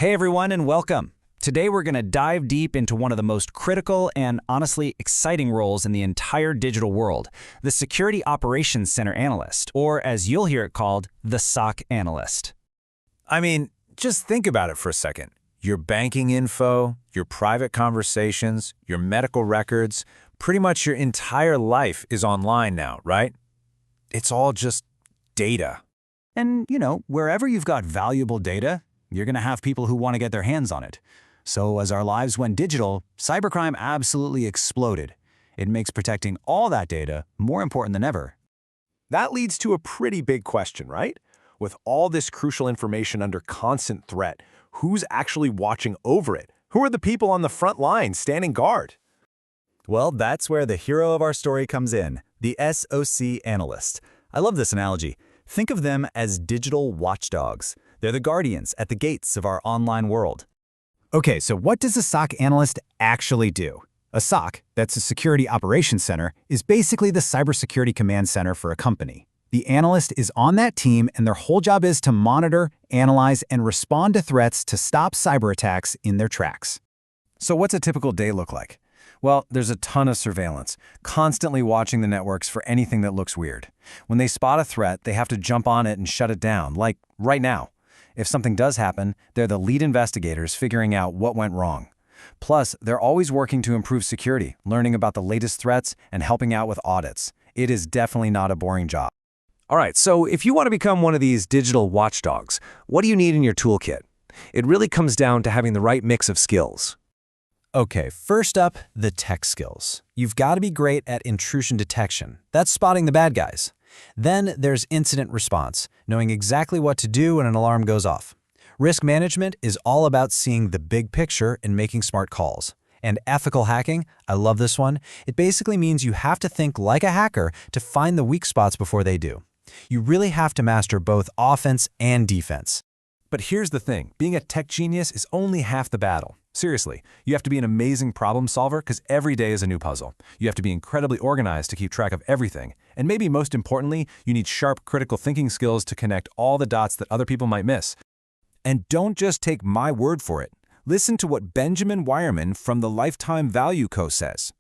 Hey everyone and welcome. Today we're going to dive deep into one of the most critical and honestly exciting roles in the entire digital world, the Security Operations Center Analyst, or as you'll hear it called, the SOC Analyst. I mean, just think about it for a second. Your banking info, your private conversations, your medical records, pretty much your entire life is online now, right? It's all just data. And, wherever you've got valuable data, you're going to have people who want to get their hands on it. So as our lives went digital, cybercrime absolutely exploded. It makes protecting all that data more important than ever. That leads to a pretty big question, right? With all this crucial information under constant threat, who's actually watching over it? Who are the people on the front line standing guard? Well, that's where the hero of our story comes in, the SOC Analyst. I love this analogy. Think of them as digital watchdogs. They're the guardians at the gates of our online world. Okay, so what does a SOC Analyst actually do? A SOC, that's a Security Operations Center, is basically the cybersecurity command center for a company. The analyst is on that team, and their whole job is to monitor, analyze, and respond to threats to stop cyber attacks in their tracks. So what's a typical day look like? Well, there's a ton of surveillance, constantly watching the networks for anything that looks weird. When they spot a threat, they have to jump on it and shut it down, like right now. If something does happen, they're the lead investigators figuring out what went wrong. Plus, they're always working to improve security, learning about the latest threats, and helping out with audits. It is definitely not a boring job. All right, so if you want to become one of these digital watchdogs, what do you need in your toolkit? It really comes down to having the right mix of skills. Okay, first up, the tech skills. You've got to be great at intrusion detection. That's spotting the bad guys. Then there's incident response, knowing exactly what to do when an alarm goes off. Risk management is all about seeing the big picture and making smart calls. And ethical hacking, I love this one. It basically means you have to think like a hacker to find the weak spots before they do. You really have to master both offense and defense. But here's the thing, being a tech genius is only half the battle. Seriously, you have to be an amazing problem solver because every day is a new puzzle. You have to be incredibly organized to keep track of everything. And maybe most importantly, you need sharp critical thinking skills to connect all the dots that other people might miss. And don't just take my word for it. Listen to what Benjamin Wireman from the Lifetime Value Co. says.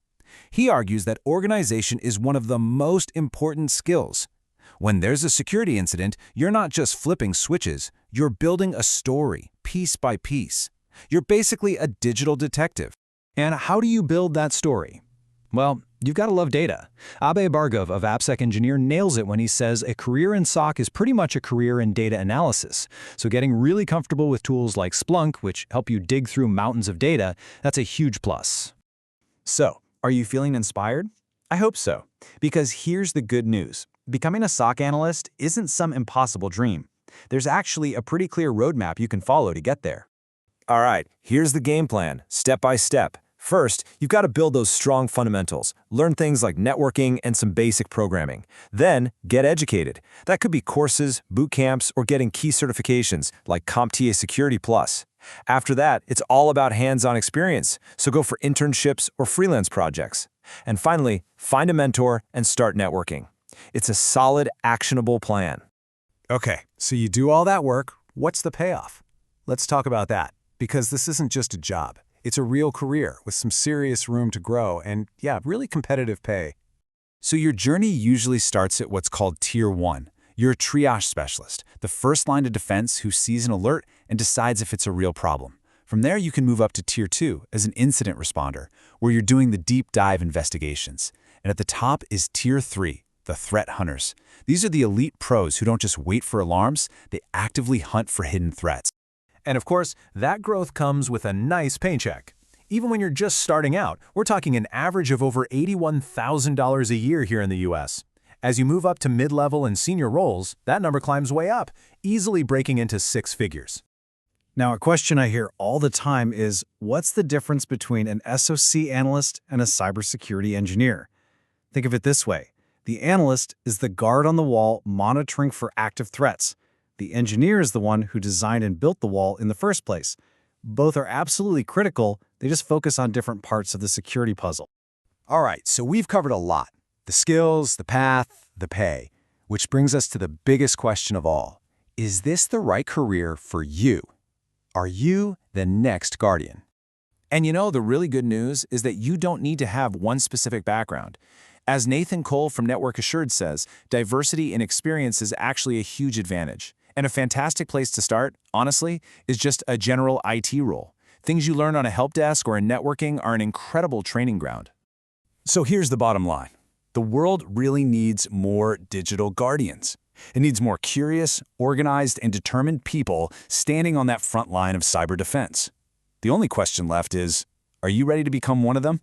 He argues that organization is one of the most important skills. When there's a security incident, you're not just flipping switches, you're building a story, piece by piece. You're basically a digital detective. And how do you build that story? Well, you've got to love data. Abhay Bhargav of AppSec Engineer nails it when he says a career in SOC is pretty much a career in data analysis. So getting really comfortable with tools like Splunk, which help you dig through mountains of data, that's a huge plus. So, are you feeling inspired? I hope so, because here's the good news. Becoming a SOC analyst isn't some impossible dream. There's actually a pretty clear roadmap you can follow to get there. All right, here's the game plan, step by step. First, you've got to build those strong fundamentals. Learn things like networking and some basic programming. Then, get educated. That could be courses, boot camps, or getting key certifications like CompTIA Security Plus. After that, it's all about hands-on experience, so go for internships or freelance projects. And finally, find a mentor and start networking. It's a solid, actionable plan. Okay, so you do all that work. What's the payoff? Let's talk about that, because this isn't just a job. It's a real career with some serious room to grow and, really competitive pay. So your journey usually starts at what's called Tier 1. You're a triage specialist, the first line of defense who sees an alert and decides if it's a real problem. From there, you can move up to Tier 2 as an incident responder, where you're doing the deep dive investigations. And at the top is Tier 3, the threat hunters. These are the elite pros who don't just wait for alarms, they actively hunt for hidden threats. And of course, that growth comes with a nice paycheck. Even when you're just starting out, we're talking an average of over $81,000 a year here in the US. As you move up to mid-level and senior roles, that number climbs way up, easily breaking into six figures. Now, a question I hear all the time is, what's the difference between an SOC analyst and a cybersecurity engineer? Think of it this way. The analyst is the guard on the wall monitoring for active threats. The engineer is the one who designed and built the wall in the first place. Both are absolutely critical, they just focus on different parts of the security puzzle. All right, so we've covered a lot. The skills, the path, the pay. Which brings us to the biggest question of all. Is this the right career for you? Are you the next guardian? And you know, the really good news is that you don't need to have one specific background. As Nathan Cole from Network Assured says, diversity in experience is actually a huge advantage. And a fantastic place to start, honestly, is just a general IT role. Things you learn on a help desk or in networking are an incredible training ground. So here's the bottom line. The world really needs more digital guardians. It needs more curious, organized, and determined people standing on that front line of cyber defense. The only question left is, are you ready to become one of them?